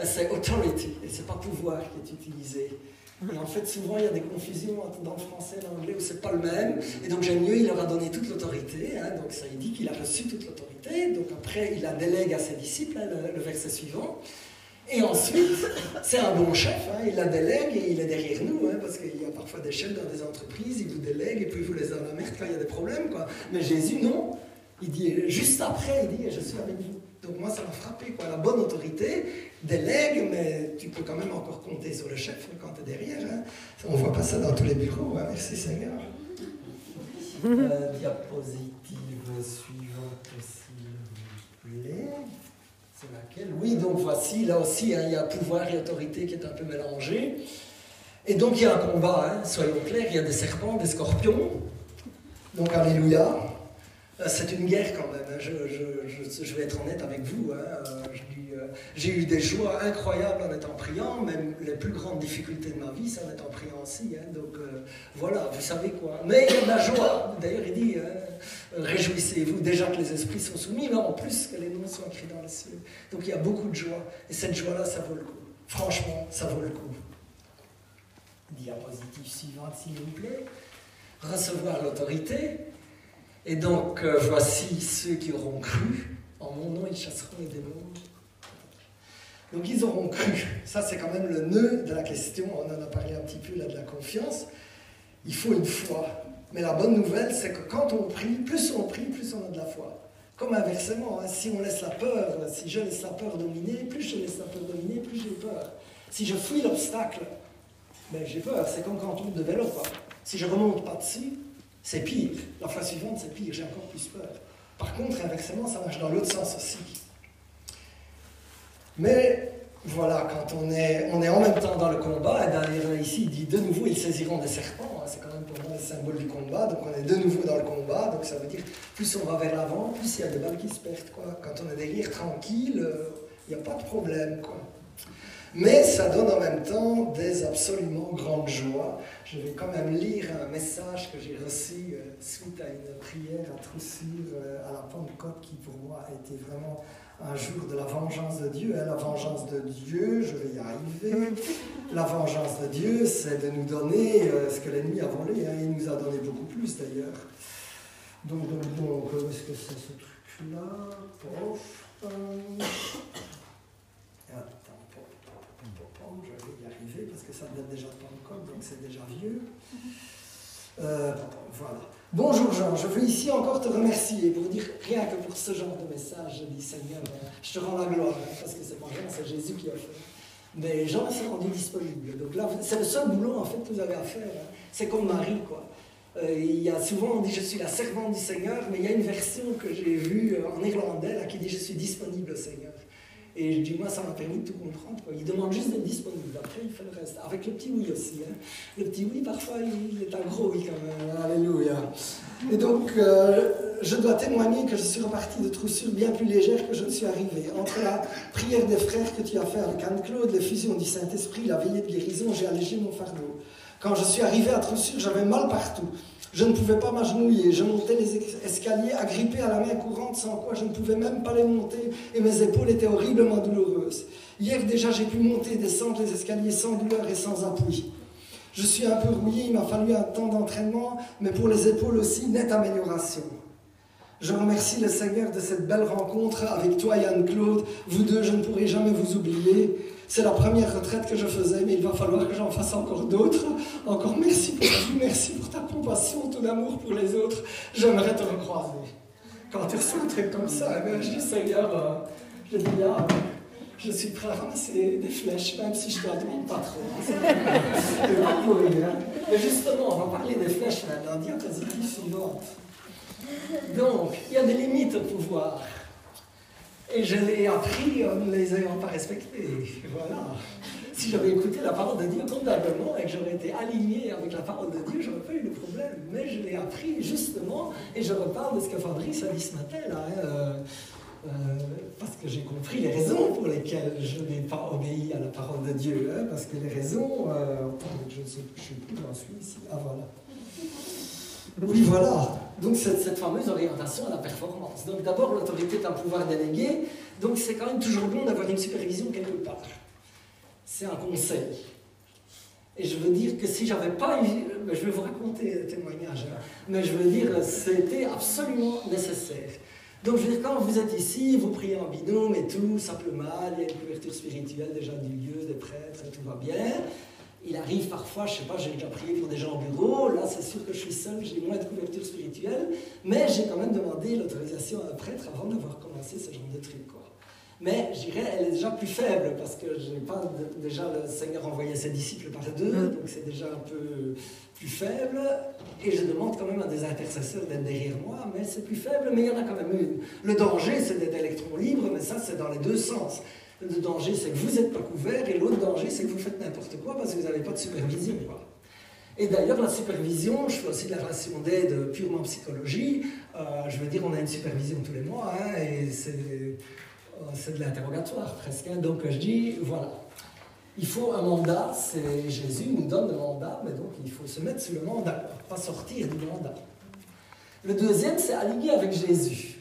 c'est authority, et c'est pas pouvoir qui est utilisé. Et en fait, souvent, il y a des confusions dans le français et l'anglais où c'est pas le même. Et donc, j'aime mieux, il leur a donné toute l'autorité. Hein, donc, ça, il dit qu'il a reçu toute l'autorité. Donc, après, il la délègue à ses disciples, hein, le verset suivant. Et ensuite, c'est un bon chef, hein, il la délègue et il est derrière nous, hein, parce qu'il y a parfois des chefs dans des entreprises, ils vous délèguent et puis ils vous laissent dans la merde quand il y a des problèmes, quoi. Mais Jésus, non. Il dit, juste après, il dit, je suis avec vous. Donc moi, ça m'a frappé, quoi. La bonne autorité délègue, mais tu peux quand même encore compter sur le chef quand tu es derrière. Hein. On ne voit pas ça dans tous les bureaux. Hein. Merci Seigneur. Diapositive suivante, s'il vous plaît. C'est laquelle? Oui, donc voici, là aussi, hein, il y a pouvoir et autorité qui est un peu mélangé. Et donc il y a un combat, hein, soyons clairs, il y a des serpents, des scorpions. Donc alléluia. C'est une guerre quand même, hein. Je vais être honnête avec vous. Hein. J'ai eu des joies incroyables en étant priant, même les plus grandes difficultés de ma vie, c'est en étant priant aussi. Hein. Donc voilà, vous savez quoi. Mais il y a de la joie. D'ailleurs, il dit, réjouissez-vous déjà que les esprits sont soumis, mais en plus que les noms sont écrits dans les cieux. Donc il y a beaucoup de joie. Et cette joie-là, ça vaut le coup. Franchement, ça vaut le coup. Diapositive suivante, s'il vous plaît. Recevoir l'autorité. Et donc, voici ceux qui auront cru. En mon nom, ils chasseront les démons. Donc, ils auront cru. Ça, c'est quand même le nœud de la question. On en a parlé un petit peu là de la confiance. Il faut une foi. Mais la bonne nouvelle, c'est que quand on prie, plus on a de la foi. Comme inversement, hein, si on laisse la peur, si je laisse la peur dominer, plus je laisse la peur dominer, plus j'ai peur. Si je fuis l'obstacle, ben, j'ai peur. C'est comme quand on tombe de vélo, quoi. Si je ne remonte pas dessus, c'est pire. La fois suivante, c'est pire. J'ai encore plus peur. Par contre, inversement, ça marche dans l'autre sens aussi. Mais voilà, quand on est en même temps dans le combat, et bien, ici, il dit de nouveau, ils saisiront des serpents. Hein, c'est quand même pour moi le symbole du combat. Donc on est de nouveau dans le combat. Donc ça veut dire, plus on va vers l'avant, plus il y a des balles qui se perdent. Quoi. Quand on est derrière tranquille, il n'y a pas de problème. Quoi. Mais ça donne en même temps des absolument grandes joies. Je vais quand même lire un message que j'ai reçu suite à une prière à Troussure à la Pentecôte qui pour moi a été vraiment un jour de la vengeance de Dieu. La vengeance de Dieu, je vais y arriver. La vengeance de Dieu, c'est de nous donner ce que l'ennemi a volé. Hein. Il nous a donné beaucoup plus d'ailleurs. Donc, où est-ce que c'est ce truc-là? Je vais y arriver parce que ça date déjà de Pentecôte, donc c'est déjà vieux. Voilà. Bonjour Jean, je veux ici encore te remercier pour dire rien que pour ce genre de message. Je dis Seigneur, je te rends la gloire, hein, parce que c'est pas Jean, c'est Jésus qui a fait. Mais Jean s'est rendu disponible. Donc là, c'est le seul boulot en fait que vous avez à faire. Hein. C'est comme Marie, quoi. Il y a souvent, on dit je suis la servante du Seigneur, mais il y a une version que j'ai vue en irlandais là, qui dit je suis disponible au Seigneur. Et je dis, moi, ça m'a permis de tout comprendre. Quoi. Il demande juste d'être disponible. Après, il fait le reste. Avec le petit oui aussi. Hein. Le petit oui, parfois, il est un gros oui quand même. Alléluia. Et donc, je dois témoigner que je suis reparti de Troussure bien plus légère que je ne suis arrivé. Entre la prière des frères que tu as fait avec Anne-Claude, l'effusion du Saint-Esprit, la veillée de guérison, j'ai allégé mon fardeau. Quand je suis arrivé à Troussure, j'avais mal partout. Je ne pouvais pas m'agenouiller, je montais les escaliers agrippés à la main courante, sans quoi je ne pouvais même pas les monter, et mes épaules étaient horriblement douloureuses. Hier déjà, j'ai pu monter et descendre les escaliers sans douleur et sans appui. Je suis un peu rouillé, il m'a fallu un temps d'entraînement, mais pour les épaules aussi, nette amélioration. Je remercie le Seigneur de cette belle rencontre avec toi et Anne-Claude. Vous deux, je ne pourrai jamais vous oublier. C'est la première retraite que je faisais, mais il va falloir que j'en fasse encore d'autres. Encore merci pour tout, merci pour ta compassion, ton amour pour les autres. J'aimerais te recroiser. Quand tu reçois un truc comme ça, je dis Seigneur, je dis là, je suis prêt à ramasser des flèches, même si je ne te la demande pas trop. C'est pas pour rien. Mais justement, on va parler des flèches maintenant, diapositive suivante. Donc, il y a des limites au pouvoir. Et je l'ai appris en ne les ayant pas respectées. Voilà. Si j'avais écouté la parole de Dieu convenablement et que j'aurais été aligné avec la parole de Dieu, j'aurais pas eu de problème. Mais je l'ai appris justement, et je reparle de ce que Fabrice a dit ce matin, là, parce que j'ai compris les raisons pour lesquelles je n'ai pas obéi à la parole de Dieu. Hein, parce que les raisons, je ne sais plus où j'en suis ici. Ah voilà. Oui, voilà. Donc cette fameuse orientation à la performance. Donc d'abord, l'autorité est un pouvoir délégué, donc c'est quand même toujours bon d'avoir une supervision quelque part. C'est un conseil. Et je veux dire que si j'avais pas eu, je vais vous raconter le témoignage, hein, mais je veux dire, c'était absolument nécessaire. Donc je veux dire, quand vous êtes ici, vous priez en binôme et tout, ça peut mal, il y a une couverture spirituelle déjà du lieu, des prêtres, tout va bien. Il arrive parfois, je ne sais pas, j'ai déjà prié pour des gens au bureau, là c'est sûr que je suis seul, j'ai moins de couverture spirituelle, mais j'ai quand même demandé l'autorisation à un prêtre avant d'avoir commencé ce genre de truc, quoi. Mais je dirais, elle est déjà plus faible, parce que déjà le Seigneur envoyait ses disciples par deux, donc c'est déjà un peu plus faible, et je demande quand même à des intercesseurs d'être derrière moi, mais c'est plus faible, mais il y en a quand même une. Le danger, c'est d'être électron libre, mais ça c'est dans les deux sens. Le danger, c'est que vous n'êtes pas couvert, et l'autre danger, c'est que vous faites n'importe quoi parce que vous n'avez pas de supervision, quoi. Et d'ailleurs, la supervision, je fais aussi de la relation d'aide purement psychologie. Je veux dire, on a une supervision tous les mois, hein, et c'est de l'interrogatoire presque. Hein. Donc je dis, voilà, il faut un mandat, c'est Jésus nous donne le mandat, mais donc il faut se mettre sous le mandat, pas sortir du mandat. Le deuxième, c'est aligner avec Jésus.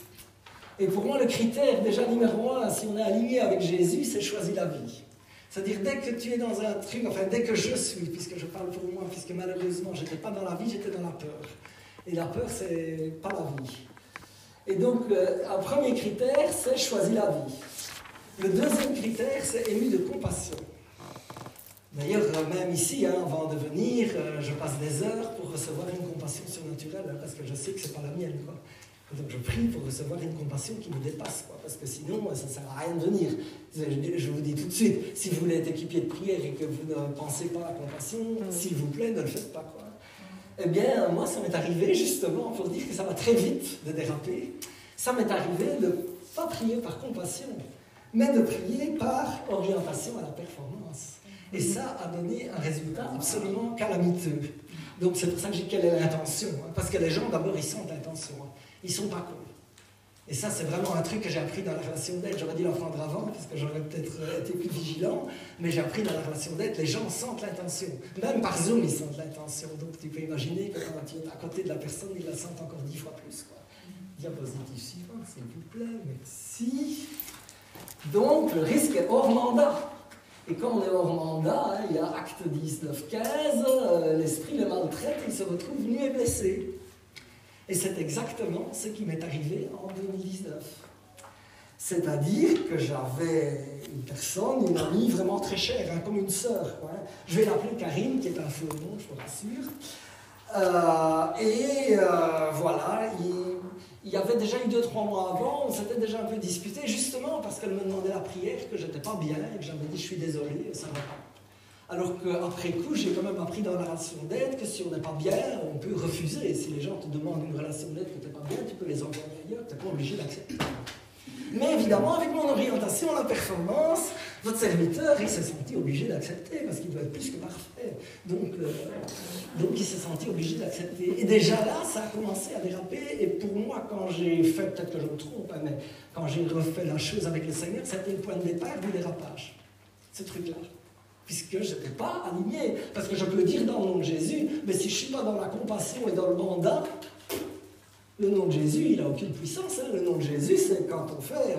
Et pour moi, le critère déjà numéro 1, si on est aligné avec Jésus, c'est choisir la vie. C'est-à-dire, dès que tu es dans un truc, enfin, dès que je suis, puisque je parle pour moi, puisque malheureusement, je n'étais pas dans la vie, j'étais dans la peur. Et la peur, c'est pas la vie. Et donc, un premier critère, c'est choisir la vie. Le deuxième critère, c'est ému de compassion. D'ailleurs, même ici, hein, avant de venir, je passe des heures pour recevoir une compassion surnaturelle, hein, parce que je sais que ce n'est pas la mienne, quoi. Donc je prie pour recevoir une compassion qui nous dépasse, quoi, parce que sinon, ça ne sert à rien de venir. Je vous dis tout de suite, si vous voulez être équipier de prière et que vous ne pensez pas à la compassion, s'il vous plaît, ne le faites pas, quoi. Eh bien, moi, ça m'est arrivé, justement, pour dire que ça va très vite de déraper, ça m'est arrivé de ne pas prier par compassion, mais de prier par orientation à la performance. Et ça a donné un résultat absolument calamiteux. Donc c'est pour ça que j'ai dit quelle est l'intention, hein, parce que les gens, d'abord, ils sentent l'intention. Hein. Ils ne sont pas cons. Et ça, c'est vraiment un truc que j'ai appris dans la relation d'aide. J'aurais dû l'apprendre avant, parce que j'aurais peut-être été plus vigilant, mais j'ai appris dans la relation d'aide, les gens sentent l'intention. Même par Zoom, ils sentent l'intention. Donc tu peux imaginer que quand tu es à côté de la personne, ils la sentent encore 10 fois plus, quoi. Diapositive suivante, s'il vous plaît. Merci. Donc, le risque est hors mandat. Et quand on est hors mandat, hein, il y a acte 19-15, l'esprit les maltraite, ils se retrouvent nus et blessés. Et c'est exactement ce qui m'est arrivé en 2019. C'est-à-dire que j'avais une personne, une amie vraiment très chère, hein, comme une sœur. Hein. Je vais l'appeler Karine, qui est un faux nom, je vous rassure. Voilà, il y avait déjà eu 2-3 mois avant, on s'était déjà un peu disputé, justement parce qu'elle me demandait la prière, que je n'étais pas bien, et que j'avais dit je suis désolé, ça ne va pas. Alors qu'après coup, j'ai quand même appris dans la relation d'aide que si on n'est pas bien, on peut refuser. Si les gens te demandent une relation d'aide que tu n'es pas bien, tu peux les envoyer ailleurs, tu n'es pas obligé d'accepter. Mais évidemment, avec mon orientation à la performance, votre serviteur, il s'est senti obligé d'accepter, parce qu'il doit être plus que parfait. Donc il s'est senti obligé d'accepter. Et déjà là, ça a commencé à déraper. Et pour moi, quand j'ai fait, peut-être que je me trompe, hein, mais quand j'ai refait la chose avec le Seigneur, c'était le point de départ du dérapage. Ce truc-là. Puisque je n'étais pas aligné. Parce que je peux dire dans le nom de Jésus, mais si je ne suis pas dans la compassion et dans le mandat, le nom de Jésus, il n'a aucune puissance. Hein. Le nom de Jésus, c'est quand on fait,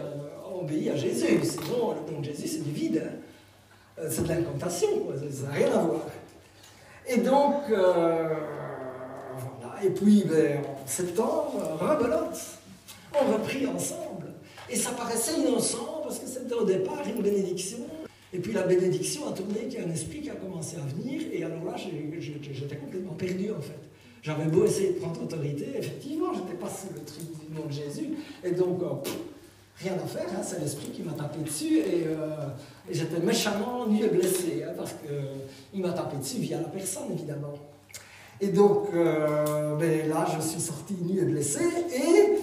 on obéit à Jésus. Sinon, le nom de Jésus, c'est du vide. Hein. C'est de l'incantation, ça n'a rien à voir. Et donc, voilà. Et puis, en septembre, rebelote. On reprit ensemble. Et ça paraissait innocent, parce que c'était au départ une bénédiction. Et puis la bénédiction a tourné, qu'il y a un esprit qui a commencé à venir. Et alors là, j'étais complètement perdu, en fait. J'avais beau essayer de prendre autorité, effectivement, je n'étais pas sous le truc du nom de Jésus. Et donc, rien à faire, hein, c'est l'esprit qui m'a tapé dessus. Et j'étais méchamment nu et blessé, hein, parce qu'il m'a tapé dessus via la personne, évidemment. Et donc, là, je suis sorti nu et blessé. Et,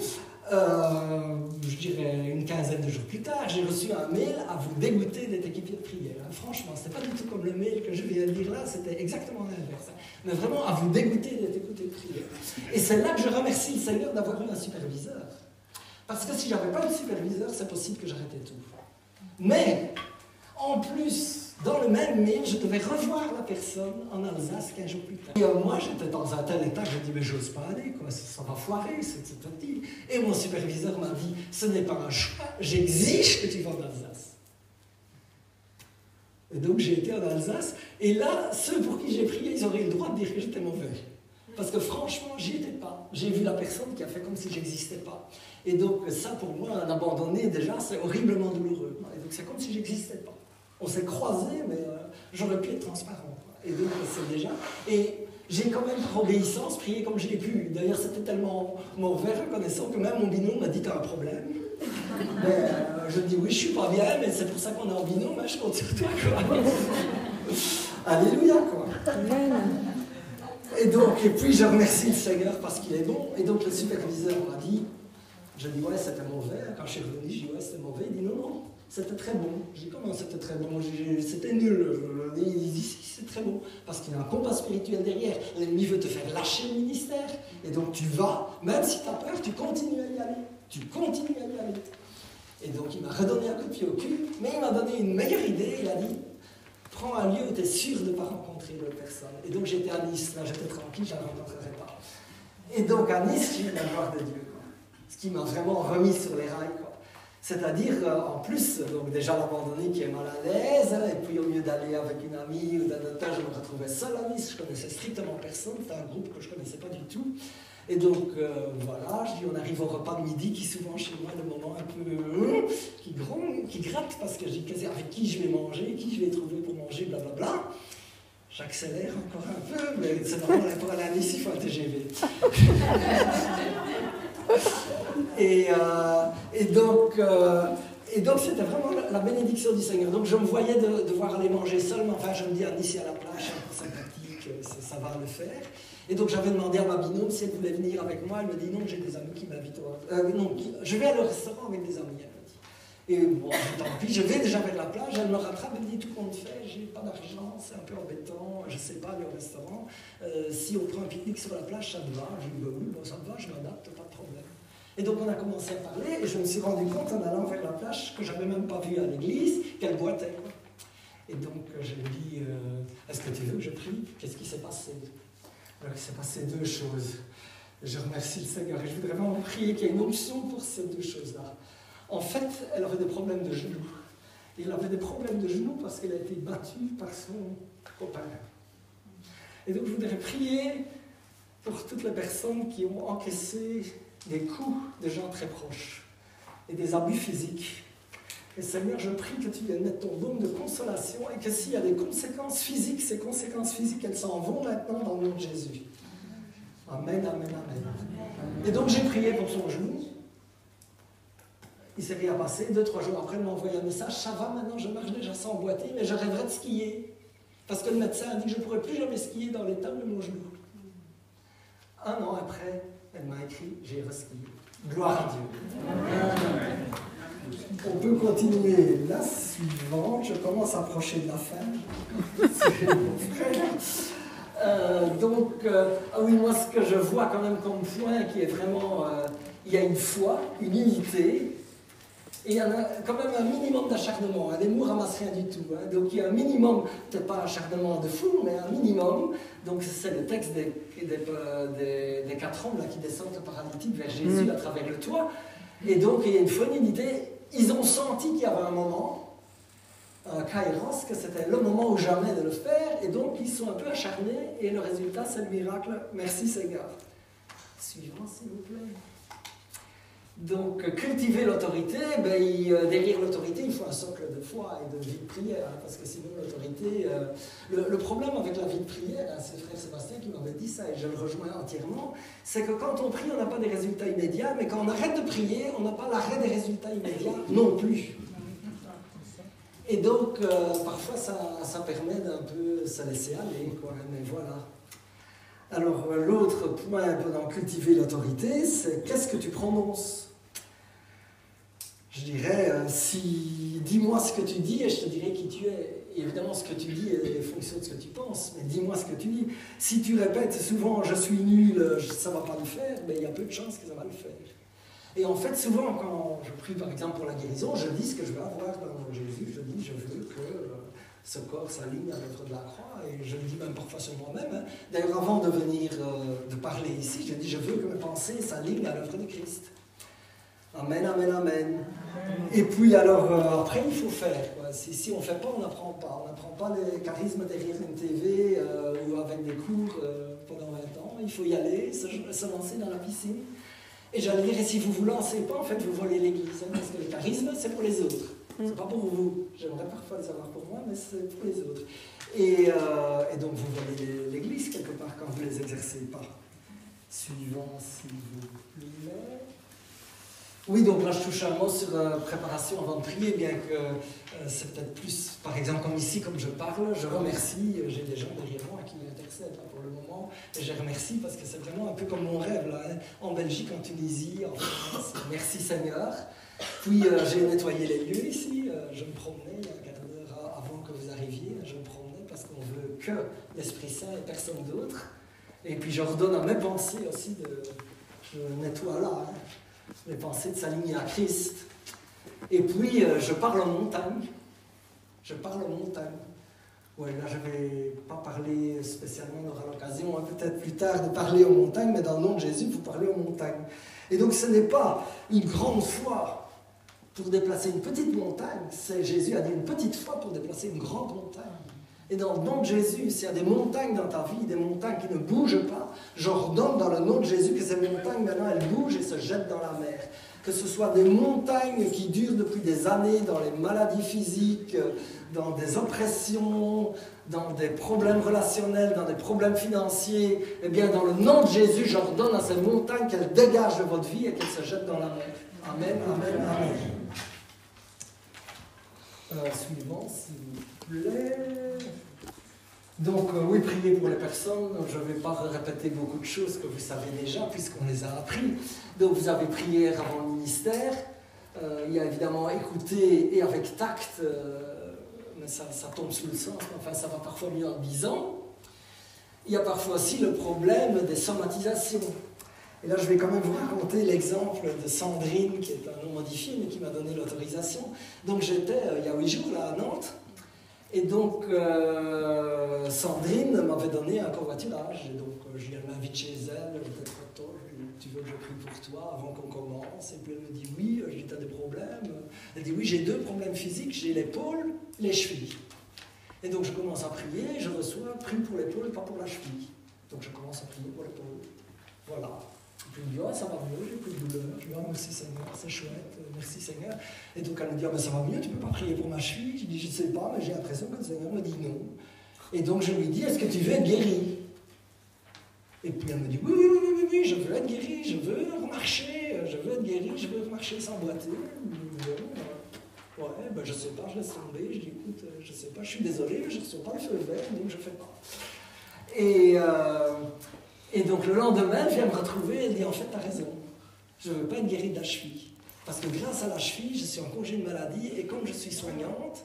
je dirais, une quinzaine de jours plus tard, j'ai reçu un mail à vous dégoûter d'être équipier de prière. Hein. Franchement, ce n'était pas du tout comme le mail que je viens de dire là, c'était exactement l'inverse. Hein. Mais vraiment, à vous dégoûter d'être équipier de prière. Et c'est là que je remercie le Seigneur d'avoir eu un superviseur. Parce que si je n'avais pas eu de superviseur, c'est possible que j'arrêtais tout. Mais, en plus, dans le même mail, je devais revoir la personne en Alsace 15 jours plus tard. Et moi, j'étais dans un tel état que je dis, mais j'ose pas aller, quoi, ça va foirer, c'est petit. Et mon superviseur m'a dit, ce n'est pas un choix, j'exige que tu vas en Alsace. Et donc j'ai été en Alsace, et là, ceux pour qui j'ai prié, ils auraient eu le droit de dire que j'étais mauvais. Parce que franchement, j'y étais pas. J'ai vu la personne qui a fait comme si j'existais pas. Et donc ça, pour moi, un abandonné, déjà, c'est horriblement douloureux. Et donc c'est comme si j'existais pas. On s'est croisés, mais j'aurais pu être transparent. Et donc, c'est déjà. Et j'ai quand même, par obéissance, prié comme je l'ai pu. D'ailleurs, c'était tellement mauvais, reconnaissant, que même mon binôme m'a dit: t'as un problème. Mais je dis: oui, je suis pas bien, mais c'est pour ça qu'on est en binôme, hein, je compte sur toi, quoi. Alléluia, quoi. Et puis je remercie le Seigneur parce qu'il est bon. Et donc le superviseur m'a dit, je dis: ouais, c'était mauvais. Quand je suis revenu, je dis: ouais, c'était mauvais. Il dit: non, non, c'était très bon. Je dis: comment c'était très bon? C'était nul. Il dit: si, c'est très bon. Parce qu'il y a un combat spirituel derrière. L'ennemi veut te faire lâcher le ministère. Et donc tu vas, même si tu as peur, tu continues à y aller. Tu continues à y aller. Et donc il m'a redonné un coup de pied au cul, mais il m'a donné une meilleure idée. Il a dit: prends un lieu où tu es sûr de ne pas rencontrer l'autre personne. Et donc j'étais à Nice, là j'étais tranquille, je ne la rencontrerai pas. Et donc à Nice, j'ai eu la gloire de Dieu, quoi. Ce qui m'a vraiment remis sur les rails, quoi. C'est-à-dire, en plus, donc déjà l'abandonné qui est mal à l'aise, et puis au lieu d'aller avec une amie ou d'un hôtel, je me retrouvais seul à Nice, je connaissais strictement personne, c'était un groupe que je ne connaissais pas du tout. Et donc, voilà, je dis: on arrive au repas de midi, qui souvent chez moi, le moment un peu qui gronde, qui gratte, parce que je dis: avec qui je vais manger, qui je vais trouver pour manger, blablabla. J'accélère encore un peu, mais c'est normal, pour aller à Nice, il faut un TGV. et donc, c'était vraiment la bénédiction du Seigneur. Donc, je me voyais devoir aller manger seul, mais enfin, je me dis: à Nice, à la plage, c'est un peu sympathique, ça va le faire. Et donc j'avais demandé à ma binôme si elle voulait venir avec moi. Elle me dit: non, j'ai des amis qui m'invitent. Je vais aller au restaurant avec des amis, elle me dit. Et bon, tant pis, je vais déjà vers la plage. Elle me rattrape, elle me dit: tout compte fait, j'ai pas d'argent, c'est un peu embêtant, je sais pas aller au restaurant. Si on prend un pique-nique sur la plage, ça te va? Je lui dis: oui, bon, ça me va, je m'adapte, pas de problème. Et donc on a commencé à parler, et je me suis rendu compte en allant vers la plage, que j'avais même pas vu à l'église, qu'elle boitait, quoi. Et donc je lui dis: est-ce que tu veux que je prie? Qu'est-ce qui s'est passé? Alors, il s'est passé deux choses. Je remercie le Seigneur et je voudrais vraiment prier qu'il y ait une onction pour ces deux choses-là. En fait, elle avait des problèmes de genoux. Et elle avait des problèmes de genoux parce qu'elle a été battue par son copain. Et donc, je voudrais prier pour toutes les personnes qui ont encaissé des coups de gens très proches et des abus physiques. Et Seigneur, je prie que tu viennes mettre ton baume de consolation et que s'il y a des conséquences physiques, ces conséquences physiques, elles s'en vont maintenant dans le nom de Jésus. Amen, amen, amen. Et donc j'ai prié pour son genou. Il ne s'est rien passé. 2-3 jours après, il m'a envoyé un message: ça va maintenant, je marche déjà sans emboîter, mais je rêverais de skier. Parce que le médecin a dit que je ne pourrais plus jamais skier dans l'état de mon genou. 1 an après, elle m'a écrit: j'ai reskié. Gloire à Dieu. On peut continuer la suivante. Je commence à approcher de la fin. C'est mon frère. Ah oui, moi ce que je vois quand même comme point qui est vraiment... il y a une foi, une unité, et il y en a quand même un minimum d'acharnement. Les mots ne ramassent rien du tout. Hein. Donc il y a un minimum, peut-être pas un acharnement de fou, mais un minimum. Donc c'est le texte des 4 hommes là, qui descendent le paralytique vers Jésus à travers le toit. Et donc il y a une foi, une unité. Ils ont senti qu'il y avait un moment, un kairos, que c'était le moment ou jamais de le faire, et donc ils sont un peu acharnés, et le résultat c'est le miracle. Merci Seigneur. Suivant s'il vous plaît. Donc cultiver l'autorité, derrière l'autorité il faut un socle de foi et de vie de prière, hein, parce que sinon l'autorité... le problème avec la vie de prière, hein, c'est frère Sébastien qui m'avait dit ça, et je le rejoins entièrement, c'est que quand on prie on n'a pas des résultats immédiats, mais quand on arrête de prier, on n'a pas l'arrêt des résultats immédiats non plus. Et donc parfois ça permet d'un peu se laisser aller, quoi, mais voilà. Alors, l'autre point pendant cultiver l'autorité, c'est qu'est-ce que tu prononces? Je dirais, dis-moi ce que tu dis et je te dirai qui tu es. Et évidemment, ce que tu dis est fonction de ce que tu penses, mais dis-moi ce que tu dis. Si tu répètes souvent « je suis nul, ça ne va pas le faire », il y a peu de chances que ça va le faire. Et en fait, souvent, quand je prie par exemple pour la guérison, je dis ce que je veux avoir dans le nom de Jésus. Je dis « je veux que... ce corps s'aligne à l'œuvre de la croix », et je le dis même parfois sur moi-même. Hein. D'ailleurs, avant de venir de parler ici, je dis « je veux que mes pensées s'alignent à l'œuvre de Christ ». Amen, amen, amen. Et puis alors, après, il faut faire. Quoi. Si on ne fait pas, on n'apprend pas. On n'apprend pas les charismes derrière une TV ou avec des cours pendant 20 ans. Il faut y aller, se lancer dans la piscine. Et j'allais dire, et si vous ne vous lancez pas, en fait, vous volez l'église. Hein, parce que le charisme, c'est pour les autres. C'est pas pour vous. J'aimerais parfois les avoir pour moi, mais c'est pour les autres. Et donc vous voyez l'église quelque part quand vous les exercez pas. Suivant, s'il vous plaît. Oui, donc là je touche un mot sur préparation avant de prier, bien que c'est peut-être plus, par exemple comme ici, comme je parle, je remercie, j'ai des gens derrière moi qui m'intercèdent pour le moment, et je remercie parce que c'est vraiment un peu comme mon rêve, là, hein, en Belgique, en Tunisie, en France, merci Seigneur. Puis j'ai nettoyé les lieux ici, je me promenais il y a un quart d'heure avant que vous arriviez, je me promenais parce qu'on veut que l'Esprit Saint et personne d'autre. Et puis je redonne à mes pensées aussi, je nettoie là, hein, mes pensées de s'aligner à Christ. Et puis je parle en montagne. Je parle en montagne. Ouais, là je ne vais pas parler spécialement, on aura l'occasion hein, peut-être plus tard de parler aux montagnes, mais dans le nom de Jésus, il faut parler aux montagnes. Et donc ce n'est pas une grande foi pour déplacer une petite montagne, c'est Jésus a dit une petite foi pour déplacer une grande montagne. Et dans le nom de Jésus, s'il y a des montagnes dans ta vie, des montagnes qui ne bougent pas, j'ordonne dans le nom de Jésus que ces montagnes, maintenant, elles bougent et se jettent dans la mer. Que ce soit des montagnes qui durent depuis des années dans les maladies physiques, dans des oppressions, dans des problèmes relationnels, dans des problèmes financiers, eh bien, dans le nom de Jésus, j'ordonne à ces montagnes qu'elles dégagent de votre vie et qu'elles se jettent dans la mer. Amen, amen, amen. Suivant, s'il vous plaît. Donc, oui, priez pour les personnes. Je ne vais pas répéter beaucoup de choses que vous savez déjà, puisqu'on les a appris. Donc, vous avez prié avant le ministère. Il y a évidemment écouter et avec tact, mais ça tombe sous le sens. Enfin, ça va parfois mieux en disant. Il y a parfois aussi le problème des somatisations. Et là, je vais quand même vous raconter l'exemple de Sandrine, qui est un nom modifié, mais qui m'a donné l'autorisation. Donc, j'étais, il y a 8 jours, là, à Nantes. Et donc, Sandrine m'avait donné un covoiturage. Et donc, je l'invite chez elle, j'étais trop tôt, tu veux que je prie pour toi avant qu'on commence? Et puis, elle me dit, oui, je dis, t'as des problèmes? Elle dit, oui, j'ai 2 problèmes physiques, j'ai l'épaule, les chevilles. Et donc, je commence à prier, je reçois, prie pour l'épaule, pas pour la cheville. Donc, je commence à prier pour l'épaule. Voilà. Puis elle me dit, oh, ça va mieux, j'ai plus de douleur. Je dis, oh, merci Seigneur, c'est chouette, merci Seigneur. Et donc elle me dit, oh, mais ça va mieux, tu ne peux pas prier pour ma cheville? Je dis, je ne sais pas, mais j'ai l'impression que le Seigneur me dit non. Et donc je lui dis, est-ce que tu veux être guéri? Et puis elle me dit, oui, je veux être guéri, je veux remarcher, je veux être guéri, je veux remarcher sans boiter. Ouais, ben je ne sais pas, je laisse tomber. Je dis, écoute, je ne sais pas, je suis désolé, je ne reçois pas le feu vert, donc je ne fais pas. Et donc le lendemain, elle vient me retrouver, elle dit en fait, tu as raison, je ne veux pas être guérie de la cheville. Parce que grâce à la cheville, je suis en congé de maladie et comme je suis soignante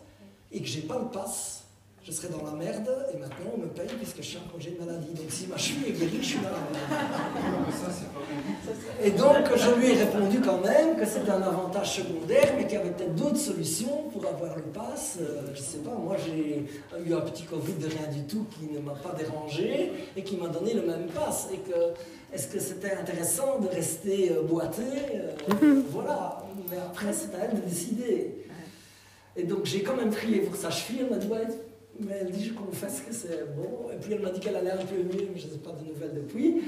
et que je n'ai pas le pass, je serais dans la merde et maintenant on me paye puisque je suis en congé de maladie. Donc si ma cheville est guérie, je suis dans la merde. Et donc je lui ai répondu quand même que c'était un avantage secondaire mais qu'il y avait peut-être d'autres solutions pour avoir le pass. Je ne sais pas, moi j'ai eu un petit Covid de rien du tout qui ne m'a pas dérangé et qui m'a donné le même pass. Et que est-ce que c'était intéressant de rester boité? Voilà, mais après c'est à elle de décider. Et donc j'ai quand même prié pour sa cheville, elle m'a dit ouais, mais elle dit je confesse que c'est bon. Et puis elle m'a dit qu'elle allait un peu mieux, mais je ne sais pas de nouvelles depuis.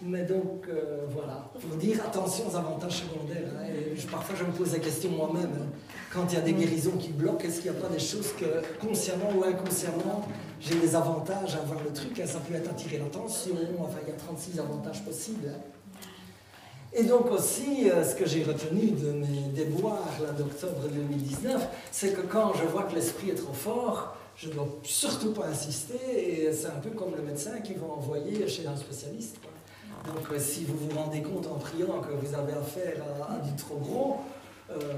Mais donc voilà, pour dire attention aux avantages secondaires. Hein, et parfois je me pose la question moi-même, hein, quand il y a des guérisons qui bloquent, est-ce qu'il n'y a pas des choses que consciemment ou inconsciemment j'ai des avantages à avoir le truc, hein, ça peut être attirer l'attention, enfin il y a 36 avantages possibles. Hein. Et donc aussi, ce que j'ai retenu de mes déboires d'octobre 2019, c'est que quand je vois que l'esprit est trop fort, je ne dois surtout pas insister, et c'est un peu comme le médecin qui va envoyer chez un spécialiste. Quoi. Donc si vous vous rendez compte en priant que vous avez affaire à du trop gros,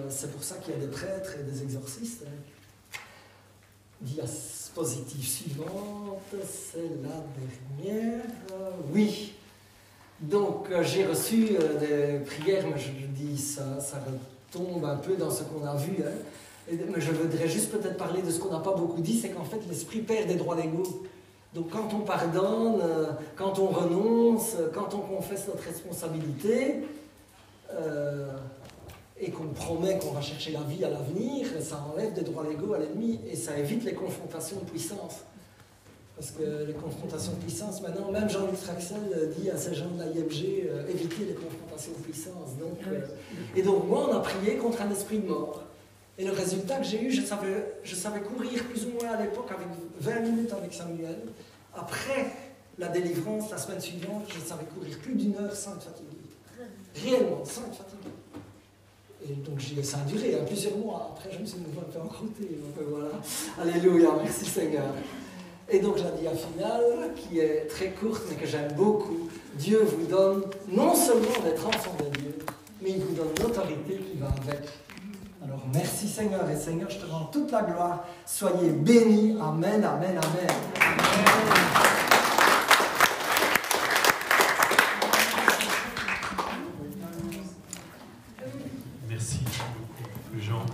c'est pour ça qu'il y a des prêtres et des exorcistes. Hein. Diapositive suivante, c'est la dernière. Oui. Donc j'ai reçu des prières, mais je dis ça retombe un peu dans ce qu'on a vu. Hein. Mais je voudrais juste peut-être parler de ce qu'on n'a pas beaucoup dit, c'est qu'en fait l'esprit perd des droits légaux. Donc quand on pardonne, quand on renonce, quand on confesse notre responsabilité et qu'on promet qu'on va chercher la vie à l'avenir, ça enlève des droits légaux à l'ennemi et ça évite les confrontations de puissance. Parce que les confrontations de puissance, maintenant, même Jean-Luc Traxel dit à ces gens de l'IMG, éviter les confrontations de puissance. Donc, et donc, moi, on a prié contre un esprit de mort. Et le résultat que j'ai eu, je savais courir plus ou moins à l'époque avec 20 minutes avec Samuel. Après la délivrance, la semaine suivante, je savais courir plus d'1 heure sans être fatigué. Réellement, sans être fatigué. Et donc ça a duré plusieurs mois. Après, je me suis un peu encrouté. Voilà. Alléluia, merci Seigneur. Et donc la dia finale, qui est très courte mais que j'aime beaucoup, Dieu vous donne non seulement d'être enfant de Dieu, mais il vous donne l'autorité qui va avec. Alors merci Seigneur, et Seigneur, je te rends toute la gloire. Soyez bénis. Amen, amen, amen. Merci beaucoup, Jean.